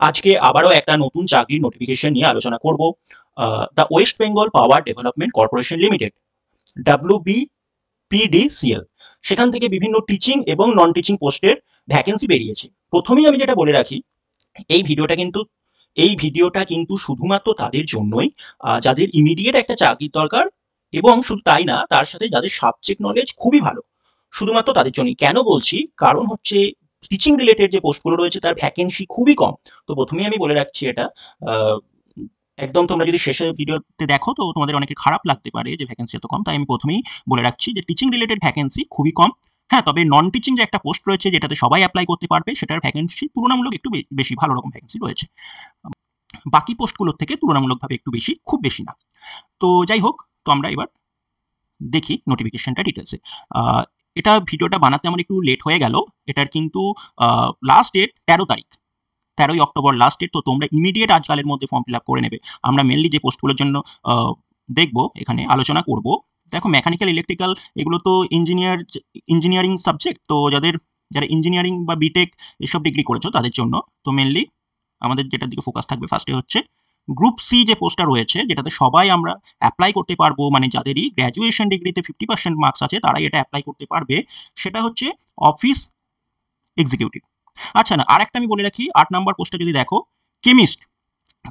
আজকে আবারও একটা নতুন চাকরির নোটিফিকেশন নিয়ে আলোচনা করব। The West Bengal power development corporation limited, WBPDCL, সেখান থেকে বিভিন্ন টিচিং এবং নন টিচিং পোস্টের ভ্যাকেন্সি বেরিয়েছে। প্রথমেই আমি যেটা বলে রাখি, এই ভিডিওটা কিন্তু শুধুমাত্র তাদের জন্যই যাদের ইমিডিয়েট একটা চাকরির দরকার, এবং শুধু তাই না, তার সাথে যাদের সাবজেক্ট নলেজ খুবই ভালো, শুধুমাত্র তাদের জন্যই। কেন বলছি? কারণ হচ্ছে টিচিং রিলেটেড যে পোস্টগুলো রয়েছে তার ভ্যাকেন্সি খুবই কম। তো প্রথমেই আমি বলে রাখছি এটা, আহ, একদম তোমরা যদি শেষের ভিডিওতে দেখো তো তোমাদের অনেকে খারাপ লাগতে পারে যে ভ্যাকেন্সি এত কম, তাই আমি প্রথমেই বলে রাখছি যে টিচিং রিলেটেড ভ্যাকেন্সি খুবই কম। হ্যাঁ, তবে নন টিচিং যে একটা পোস্ট রয়েছে যেটাতে সবাই অ্যাপ্লাই করতে পারবে, সেটার ভ্যাকেন্সি তুলনামূলক একটু বেশি, ভালো রকম ভ্যাকেন্সি রয়েছে। বাকি পোস্টগুলোর থেকে তুলনামূলকভাবে একটু বেশি, খুব বেশি না। তো যাই হোক, তো আমরা এবার দেখি নোটিফিকেশনটা ডিটেলসে। এটা ভিডিওটা বানাতে আমার একটু লেট হয়ে গেল। এটার কিন্তু লাস্ট ডেট 13 তারিখ, 13ই অক্টোবর লাস্ট ডেট। তো তোমরা ইমিডিয়েট আজকালের মধ্যে ফর্ম ফিল আপ করে নেবে। আমরা মেনলি যে পোস্টগুলোর জন্য দেখবো, এখানে আলোচনা করব। দেখো, মেকানিক্যাল, ইলেকট্রিক্যাল, এগুলো তো ইঞ্জিনিয়ারিং সাবজেক্ট। তো যারা ইঞ্জিনিয়ারিং বা বিটেক এসব ডিগ্রি করেছো তাদের জন্য। তো মেনলি আমাদের যেটার দিকে ফোকাস থাকবে ফার্স্টে হচ্ছে গ্রুপ সি যে পোস্টটা রয়েছে, যেটাতে সবাই আমরা অ্যাপ্লাই করতে পারবো, মানে যাদেরই গ্র্যাজুয়েশন ডিগ্রিতে 50% মার্কস আছে তারাই এটা অ্যাপ্লাই করতে পারবে। সেটা হচ্ছে অফিস এক্সিকিউটিভ। আচ্ছা, না, আর একটা আমি বলে রাখি, 8 নম্বর পোস্টটা যদি দেখো, কেমিস্ট।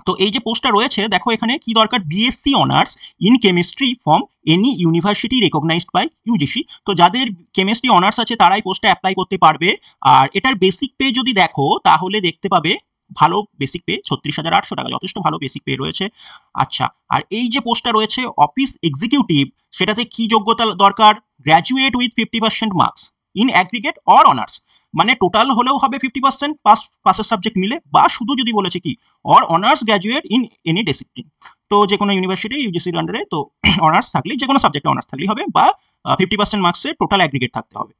তো এই যে পোস্টটা রয়েছে, দেখো এখানে কি দরকার, BSc honours in chemistry from any university recognised by UGC. তো যাদের কেমিস্ট্রি অনার্স আছে তারাই পোস্টে অ্যাপ্লাই করতে পারবে। আর এটার বেসিক পে যদি দেখো তাহলে দেখতে পাবে ভালো বেসিক পে, 36,800 টাকা, যথেষ্ট ভালো বেসিক পে রয়েছে। আচ্ছা, আর এই যে পোস্টটা রয়েছে অফিস এক্সিকিউটিভ, সেটাতে কি যোগ্যতা দরকার, graduate with 50% marks in aggregate or honours, মানে টোটাল হলেও হবে 50% পাসের সাবজেক্ট মিলে, বা শুধু যদি বলেছে কি or honours graduate in any discipline. তো যে কোনো ইউনিভার্সিটি ইউজিসির আন্ডারে তো অনার্স থাকলেই, যে কোনো সাবজেক্টে অনার্স থাকলেই হবে, বা 50% মার্কসের টোটাল অ্যাগ্রিগেট থাকতে হবে।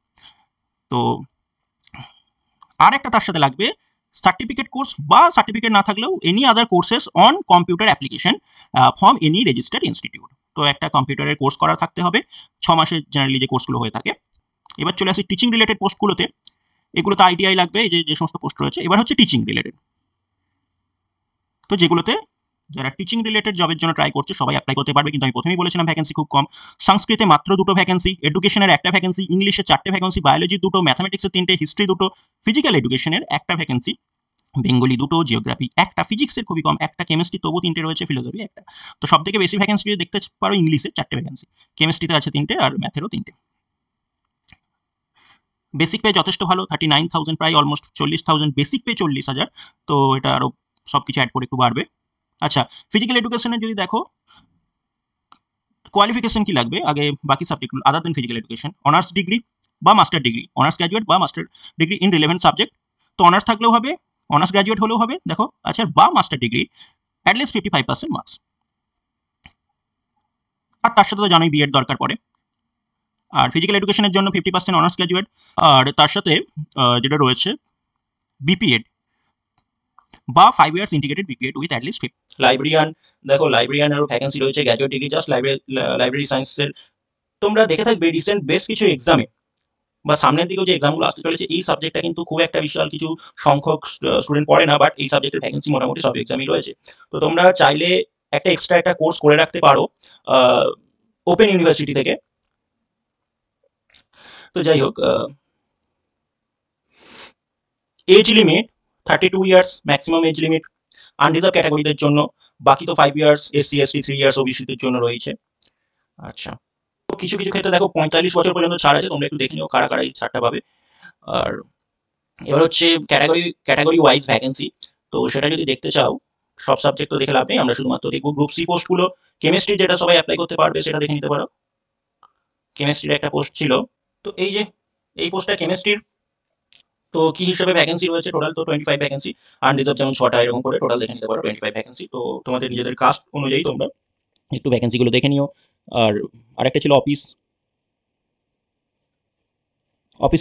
তো আর একটা তার সাথে লাগবে সার্টিফিকেট কোর্স, বা সার্টিফিকেট না থাকলেও any other courses on computer application from any registered institute. তো একটা কম্পিউটারের কোর্স করা থাকতে হবে, 6 মাসের জেনারেলি যে কোর্সগুলো হয়ে থাকে। এবার চলে আসি টিচিং রিলেটেড পোস্টগুলোতে। এগুলোতে আইটিআই লাগবে, এই যে সমস্ত পোস্ট রয়েছে। এবার হচ্ছে টিচিং রিলেটেড, তো যেগুলোতে যারা টিচিং রিলেটেড জবের জন্য ট্রাই করছে সবাই অ্যাপ্লাই করতে পারবে, কিন্তু আমি প্রথমেই বলেছিলাম ভ্যাকেন্সি খুব কম। সংস্কৃতে মাত্র 2টো ভ্যাকেন্সি, এডুকেশনের 1টা ভ্যাকেন্সি, ইংলিশে 4টে ভ্যাকেন্সি, বায়োলজি 2টো, ম্যাথামেটিক্সের 3টে, হিস্ট্রি 2টো, ফিজিক্যাল এডুকেশনের 1টা ভ্যাকেন্সি, বেঙ্গলি 2টো, জিওগ্রাফি 1টা, ফিজিক্সের খুবই কম 1টা, কেমিস্ট্রি তবু 3টে রয়েছে, ফিলোসফি 1টা। তো সব থেকে বেশি ভ্যাকেন্সি দেখতে পারো ইংলিশে 4টে ভ্যাকেন্সি, কেমিস্ট্রিতে আছে 3টে, আর ম্যাথেরও 3টে। বেসিক পে যথেষ্ট ভালো, 39,000, প্রায় অলমোস্ট 40,000 বেসিক পে, 40,000। তো এটা আরো সবকিছু অ্যাড করে একটু বাড়বে। আচ্ছা, ফিজিক্যাল এডুকেশনে যদি দেখো, কোয়ালিফিকেশন কি লাগবে আগে, বাকি সাবজেক্টগুলো আদার দেন ফিজিক্যাল এডুকেশন, অনার্স ডিগ্রি বা মাস্টার ডিগ্রি, অনার্স গ্র্যাজুয়েট বা master degree in relevant subject. তো অনার্স থাকলেও হবে, অনার্স গ্র্যাজুয়েট হলেও হবে, দেখো। আচ্ছা, বা মাস্টার ডিগ্রি, অ্যাটলিস্ট 55% মার্কস। আর তার সাথে তো জানোই বিএড দরকার পড়ে। আর ফিজিক্যাল এডুকেশনের জন্য 50% অনার্স গ্র্যাজুয়েট। আর তার সাথে যেটা রয়েছে বিপিএড বা 5 years integrated BPEd with at least 50। Librarian, দেখো লাইব্রেরিয়ানেরও ভ্যাকেন্সি রয়েছে, গ্র্যাজুয়েট ডিগ্রি জাস্ট লাইব্রেরি সায়েন্সের। তোমরা দেখে থাকবে রিসেন্ট বেশ কিছু এক্সামে বা সামনের দিকেও যে এক্সামগুলো আসতে চলেছে, এই সাবজেক্টটা কিন্তু খুব একটা বিশাল কিছু সংখ্যক স্টুডেন্ট পড়ে না, বাট এই সাবজেক্টের ভ্যাকেন্সি মোটামুটি সব এক্সামই রয়েছে। তো তোমরা চাইলে একটা এক্সট্রা একটা কোর্স করে রাখতে পারো ওপেন ইউনিভার্সিটি থেকে। তো যাই হোক, age limit 32 years maximum age limit unreserved ক্যাটাগরিদের জন্য, বাকি তো 5 ইয়ার্স এসসি এসটি, 3 ইয়ার্স ওবিসিদের জন্য রয়েছে। আচ্ছা, কিছু কিছু ক্ষেত্রে দেখো 45 বছর পর্যন্ত ছাড় আছে, তোমরা একটু দেখে নিও কারা কারা এই ছাড়টা পাবে। আর এবার হচ্ছে ক্যাটাগরি ওয়াইজ ভ্যাকেন্সি। তো সেটা যদি দেখতে চাও, সব সাবজেক্ট তো দেখে লাভ নেই, আমরা শুধুমাত্র দেখবো গ্রুপ সি পোস্টগুলো। কেমিস্ট্রি যেটা সবাই অ্যাপ্লাই করতে পারবে সেটা দেখে নিতে পারো, কেমিস্ট্রির একটা পোস্ট ছিল। তো এই যে এই পোস্টটা কেমিস্ট্রির, তো কি হিসেবে ভ্যাকেন্সি রয়েছে, টোটাল তো 25 ভ্যাকেন্সি, আনরিজার্ভ যেমন 6টা, এরকম করে টোটাল দেখে নিতে পারো 25 ভ্যাকেন্সি। তো তোমাদের নিজেদের কাস্ট অনুযায়ী তোমরা একটু ভ্যাকেন্সিগুলো দেখে নিও। আর আরেকটা ছিল অফিস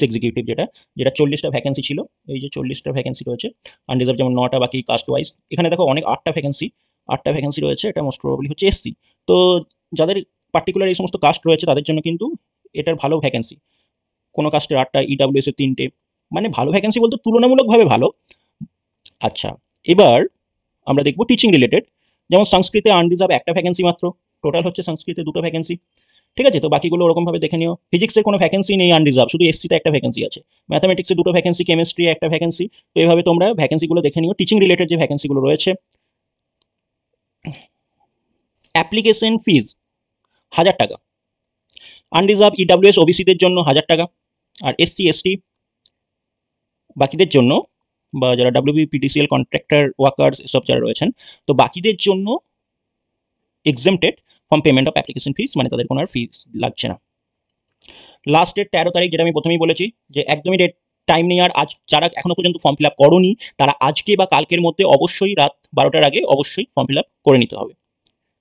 এক্সিকিউটিভ, যেটা যেটা 40টা ভ্যাকেন্সি ছিল। এই যে 40টা ভ্যাকেন্সি রয়েছে, আনরিজার্ভ যেমন 9টা, বাকি কাস্ট ওয়াইজ এখানে দেখো অনেক 8টা ভ্যাকেন্সি রয়েছে। এটা মোস্ট প্রবাবলি হচ্ছে এসসি। তো যাদের পার্টিকুলার এই সমস্ত কাস্ট রয়েছে তাদের জন্য কিন্তু এটার ভালো ভ্যাকেন্সি। কোনো কাস্টের 8টা, ইডাব্লিউএস এর 3টে, মানে ভালো ভ্যাকেন্সি বলতে তুলনামূলকভাবে ভালো। আচ্ছা, এবার আমরা দেখব টিচিং রিলেটেড, যেমন সংস্কৃতে আনরিজার্ভ একটা ভ্যাকেন্সি মাত্র, টোটাল হচ্ছে সংস্কৃতে 2টো ভ্যাকেন্সি। ঠিক আছে, তো বাকিগুলো ওরকমভাবে দেখে নিও। ফিজিক্সের কোনো ভ্যাকেন্সি নেই আনরিজার্ভ, শুধু এসসিতে একটা ভ্যাকেন্সি আছে। ম্যাথামেটিক্সে 2টো ভ্যাকেন্সি, কেমিস্ট্রি একটা ভ্যাকেন্সি। তো এইভাবে তোমরা ভ্যাকেন্সিগুলো দেখে নিও। টিচিং রিলেটেড যে ভ্যাকেন্সিগুলো রয়েছে, অ্যাপ্লিকেশন ফিজ 1000 টাকা, আনরিজার্ভ ইডাব্লিউএস ওবিসিদের জন্য 1000 টাকা, আর এসসি এসটি বাকিদের জন্য, বা যারা ডাব্লিউবিপিটিসিএল কন্ট্রাক্টর ওয়ার্কার্স এসব যারা রয়েছেন, তো বাকিদের জন্য exempted from payment of application fees, মানে তাদের কোনো আর ফিস লাগছে না। লাস্ট ডেট 13 তারিখ, যেটা আমি প্রথমেই বলেছি যে একদমই ডেট টাইম নেই। আর আজ যারা এখনো পর্যন্ত ফর্ম ফিল আপ করোনি, তারা আজকে বা কালকের মধ্যে অবশ্যই রাত 12টার আগে অবশ্যই ফর্ম ফিল আপ করে নিতে হবে।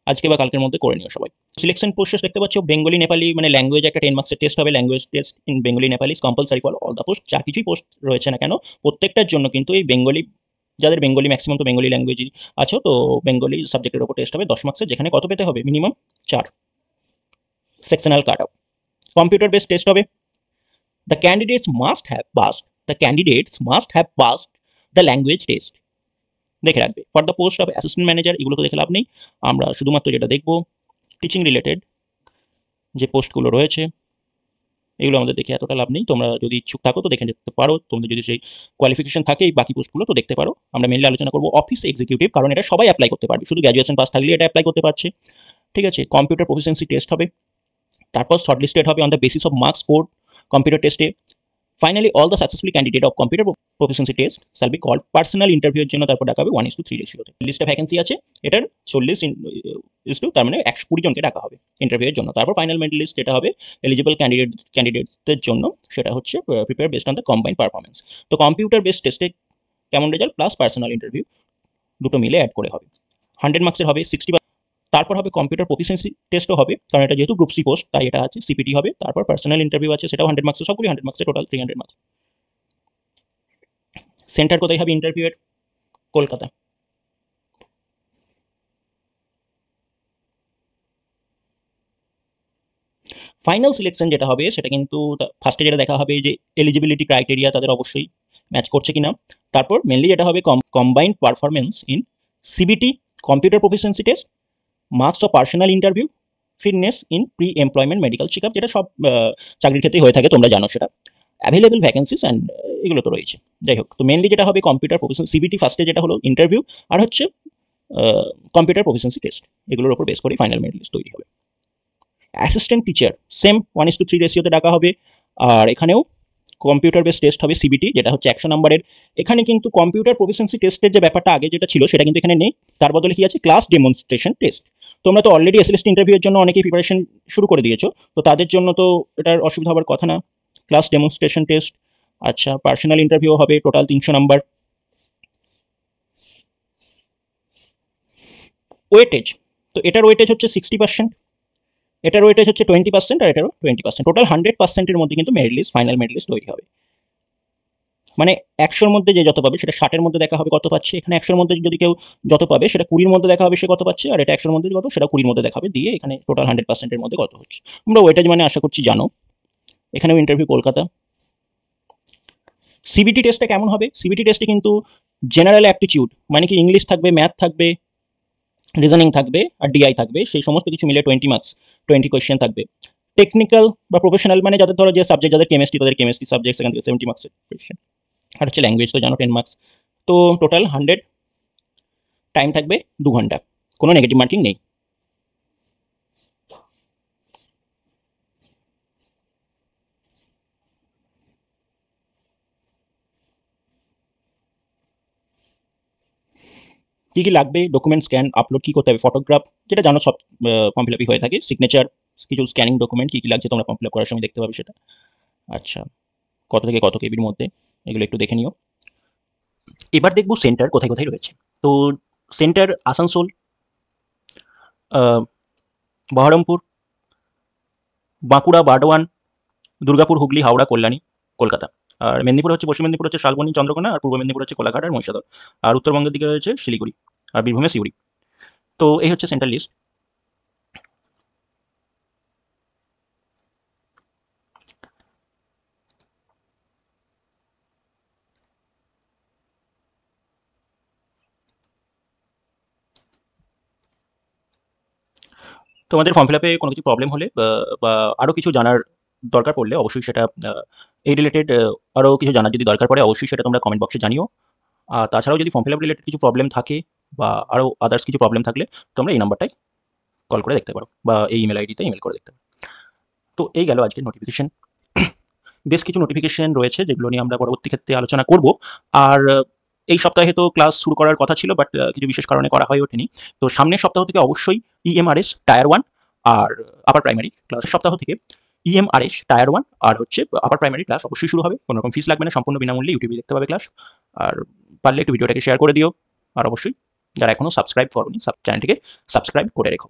আজকে বা কালকের মধ্যে করে নিও সবাই। সিলেকশন প্রসেস দেখতে পাচ্ছ, বেঙ্গলি নেপালি মানে ল্যাঙ্গুয়েজ একটা 10 মার্কসের টেস্ট হবে, language test in Bengali Nepali is compulsory for all the post. যা কিছুই পোস্ট রয়েছে না কেন, প্রত্যেকটার জন্য কিন্তু এই বেঙ্গলি, যাদের বেঙ্গলি ম্যাক্সিমাম তো বেঙ্গলি ল্যাঙ্গুয়েজই আছো, তো বেঙ্গলি সাবজেক্টের ওপর টেস্ট হবে 10 মার্কসের, যেখানে কত পেতে হবে, minimum 4 sectional cut out. Computer based test হবে। The candidates must have passed the language test. দেখে রাখবে। For the post of assistant manager, এগুলো তো দেখে লাভ নেই। আমরা শুধুমাত্র যেটা দেখবো, টিচিং রিলেটেড যে পোস্টগুলো রয়েছে, এগুলো আমাদের দেখে এতটা লাভ নেই। তোমরা যদি ইচ্ছুক থাকো তো দেখে নিতে পারো, তোমাদের যদি সেই কোয়ালিফিকেশন থাকে এই বাকি পোস্টগুলো তো দেখতে পারো। আমরা মেনলি আলোচনা করবো অফিস এক্সিকিউটিভ, কারণ এটা সবাই অ্যাপ্লাই করতে পারবে, শুধু গ্র্যাজুয়েশন পাস থাকলে এটা অ্যাপ্লাই করতে পারছে। ঠিক আছে, কম্পিউটার প্রফিসিয়েন্সি টেস্ট হবে, তারপর শর্টলিস্টেড হবে on the basis of marks score computer টেস্টে। Finally, all the successful candidate of computer proficiency test shall be called personal interview এর জন্য, তারপর ডাকা হবে 1:3 রেশিওতে। লিস্টে ভ্যাকেন্সি আছে, এটার 40:, তার মানে 120 জনকে ডাকা হবে ইন্টারভিউ এর জন্য। তারপর ফাইনাল মেরিট লিস্ট যেটা হবে এলিজিবল ক্যান্ডিডেটদের জন্য, সেটা হচ্ছে prepare based on the combined performance. তো কম্পিউটার বেসড টেস্টে কেমন রেজাল্ট প্লাস পার্সোনাল ইন্টারভিউ দুটো মিলে অ্যাড করে হবে। 100 মার্কসের হবে 60। তারপর হবে কম্পিউটার প্রফিসিয়েন্সি টেস্টও হবে, কারণ এটা যেহেতু গ্রুপ সি পোস্ট তাই এটা আছে। সিপিটি হবে, তারপর পার্সোনাল ইন্টারভিউ আছে, সেটাও 100 মার্কসের, সবগুলি 100 মার্কসের, টোটাল 300 মার্কস। সেন্টার কোথায় হবে ইন্টারভিউ এর, কলকাতা। ফাইনাল সিলেকশন যেটা হবে সেটা কিন্তু ফার্স্টে যেটা দেখা হবে যে এলিজিবিলিটি ক্রাইটেরিয়া তাদের অবশ্যই ম্যাচ করছে কিনা। তারপর মেনলি যেটা হবে combined performance in CBT, computer proficiency test, marks of personal interview, fitness in pre employment medical checkup, যেটা সব চাকরির ক্ষেত্রেই হয়ে থাকে, তোমরা জানো সেটা। অ্যাভেলেবল ভ্যাকেন্সিস অ্যান্ড এগুলো তো রয়েছে। যাই হোক, তো মেনলি যেটা হবে কম্পিউটার প্রফিসিয়েন্সি সিবিটি ফার্স্টে যেটা হলো ইন্টারভিউ, আর হচ্ছে কম্পিউটার প্রফিসিয়েন্সি টেস্ট, এগুলোর উপর বেস করে ফাইনাল মেরিট লিস্ট তৈরি হবে। অ্যাসিস্ট্যান্ট টিচার সেম 1:3 রেশিওতে ডাকা হবে। আর এখানেও কম্পিউটার বেস টেস্ট হবে সিবিটি, যেটা হচ্ছে 100 নম্বরের। এখানে কিন্তু কম্পিউটার প্রফিসিয়েন্সি টেস্টের যে ব্যাপারটা আগে যেটা ছিল সেটা কিন্তু এখানে নেই, তার বদলে কি আছে, ক্লাস ডেমনস্ট্রেশন টেস্ট। তোমরা তো অলরেডি এসএলএসটি ইন্টারভিউর জন্য অনেকেই প্রিপারেশন শুরু করে দিয়েছো, তো তাদের জন্য তো এটার অসুবিধা হওয়ার কথা না। ক্লাস ডেমনস্ট্রেশন টেস্ট, আচ্ছা পার্সোনাল ইন্টারভিউ হবে, টোটাল 300 নম্বর। ওয়েটেজ, তো এটার ওয়েটেজ হচ্ছে 60%, এটার ওয়েটেজ হচ্ছে 20%, আর এটারও 20%, টোটাল 100%-এর মধ্যে কিন্তু merit list, final merit list তৈরি হবে। মানে 100-র মধ্যে যে যত পাবে সেটা 60-এর মধ্যে দেখা হবে কত পাচ্ছে। এখানে 100-র মধ্যে যদি কেউ যত পাবে সেটা 20-র মধ্যে দেখা হবে সে কত পাচ্ছে, আর এটা 100-র মধ্যে কত সেটা 20-র মধ্যে দেখাবে, দিয়ে এখানে টোটাল 100%-এর মধ্যে কত হচ্ছে। তোমরা ওয়েটেজ মানে আশা করছি জানো। এখানেও ইন্টারভিউ কলকাতা। সিবিটি টেস্টটা কেমন হবে, সিবিটি টেস্টে কিন্তু জেনারেল অ্যাপটিটিউড মানে কি ইংলিশ থাকবে, ম্যাথ থাকবে, রিজনিং থাকবে, আর ডিআই থাকবে, সেই সমস্ত কিছু মিলে 20 মার্কস, 20 কোয়েশ্চেন থাকবে। টেকনিক্যাল বা প্রফেশনাল মানে যাদের ধরো যে সাবজেক্ট, যাদের কেমিস্ট্রি তাদের কেমিস্ট্রি সাবজেক্ট, সেখান থেকে 70 মার্কসের কোয়েশ্চেন। আর হচ্ছে ল্যাঙ্গুয়েজ তো জানো 10 মার্কস। তো টোটাল 100, টাইম থাকবে 2 ঘন্টা, কোনো নেগেটিভ মার্কিং নেই। কী কী লাগবে, ডকুমেন্ট স্ক্যান আপলোড কী করতে হবে, ফটোগ্রাফ যেটা জানো সব ফর্ম ফিল আপই হয়ে থাকে, সিগনেচার, কিছু স্ক্যানিং ডকুমেন্ট কী কী লাগছে তোমরা ফর্ম ফিল আপ করার সময় দেখতে পাবে সেটা। আচ্ছা, কত থেকে কত কেবির মধ্যে, এগুলো একটু দেখে নিও। এবার দেখবো সেন্টার কোথায় কোথায় রয়েছে। তো সেন্টার আসানসোল, বহরমপুর, বাঁকুড়া, বারডোয়ান, দুর্গাপুর, হুগলি, হাওড়া, কল্যাণী, কলকাতা। আর মেদিনীপুর হচ্ছে, পশ্চিম মেদিনীপুর হচ্ছে শালবনী, চন্দ্রকোনা, আর পূর্ব মেদিনীপুর হচ্ছে কোলাঘাট আর মহিষাদল। আর উত্তরবঙ্গের দিকে রয়েছে শিলিগুড়ি, আর বীরভূমে সিউড়ি। তো এই হচ্ছে সেন্টার লিস্ট। তোমাদের ফর্ম ফিল আপে কোনো কিছু প্রবলেম হলে বা আরও কিছু জানার দরকার পড়লে অবশ্যই সেটা এই রিলেটেড আরও কিছু জানার যদি দরকার পড়ে অবশ্যই সেটা তোমরা কমেন্ট বক্সে জানিও। আর তাছাড়াও যদি ফর্ম ফিল আপ রিলেটেড কিছু প্রবলেম থাকে বা আরও আদার্স কিছু প্রবলেম থাকলে তোমরা এই নাম্বারটায় কল করে দেখতে পারো বা এই ইমেল আইডিতে ইমেল করে দেখতে পারো। তো এই গেল আজকের নোটিফিকেশন। বেশ কিছু নোটিফিকেশন রয়েছে যেগুলো নিয়ে আমরা পরবর্তী ক্ষেত্রে আলোচনা করব। আর এই সপ্তাহে তো ক্লাস শুরু করার কথা ছিল, বাট কিছু বিশেষ কারণে করা হয়ে ওঠেনি। তো সামনের সপ্তাহ থেকে অবশ্যই ইএমআরএস টায়ার 1 আর আপার প্রাইমারি ক্লাসের সপ্তাহ থেকে ইএমআরএস টায়ার 1 আর হচ্ছে আপার প্রাইমারি ক্লাস অবশ্যই শুরু হবে। কোনো রকম ফিস লাগবে না, সম্পূর্ণ বিনামূল্যে ইউটিউবে দেখতে পাবে ক্লাস। আর পারলে একটু ভিডিওটাকে শেয়ার করে দিও। আর অবশ্যই যারা এখনো সাবস্ক্রাইব করোনি চ্যানেলটিকে সাবস্ক্রাইব করে রেখো।